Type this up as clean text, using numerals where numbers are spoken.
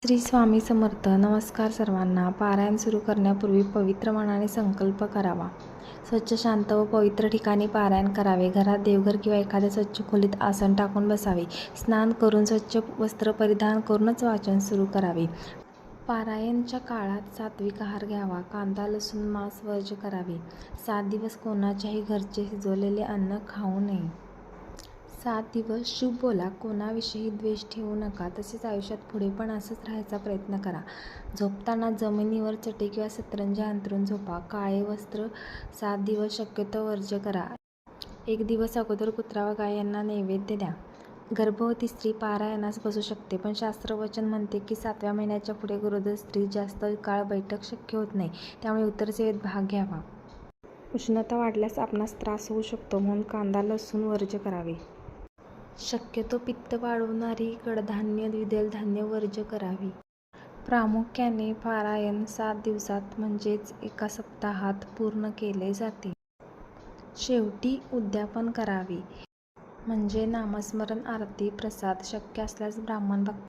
श्री स्वामी समर्थ. नमस्कार सर्वांना. पारायण सुरू करण्यापूर्वी पवित्र मनाने संकल्प करावा. स्वच्छ, शांत व पवित्र ठिकाणी पारायण करावे. घरात, देवघर किंवा एखाद्या स्वच्छ खोलीत आसन टाकून बसावे. स्नान करून स्वच्छ वस्त्र परिधान करूनच वाचन सुरू करावे. पारायणच्या काळात सात्विक आहार घ्यावा. कांदा, लसूण, मांस वर्ज्य करावे. 7 दिवस कोणाच्याही घरचे शिजवलेले अन्न खाऊ नये. 7 दिवस शुभ बोला. कोणाविषयी द्वेष ठेवू नका. तसेच आयुष्यात पुढे पण असंच राहायचा प्रयत्न करा. झोपताना जमिनीवर चटई किंवा सतरंजी अंथरून झोपा. काळे वस्त्र 7 दिवस शक्यतो वर्ज्य करा. 1 दिवस अगोदर कुत्रा व गाय यांना नैवेद्य द्या. गर्भवती स्त्री पारायणास बसू शकते, पण शास्त्रवचन म्हणते की 7व्या महिन्याच्या पुढे गरोदर स्त्री जास्त काळ बैठक शक्य होत नाही. त्यामुळे उतर सेवेत भाग घ्यावा. उष्णता वाढल्यास आपणास त्रास होऊ शकतो, म्हणून कांदा, लसूण वर्ज्य करावे. शक्यतो पित्त वाढवणारी कडधान्य, द्विदल धान्य वर्ज्य करावी. प्रामुख्याने पारायण 7 दिवसात म्हणजेच एका सप्ताहात पूर्ण केले जाते. शेवटी उद्यापन करावे, म्हणजे नामस्मरण, आरती, प्रसाद. शक्य असल्यास ब्राह्मण भक्त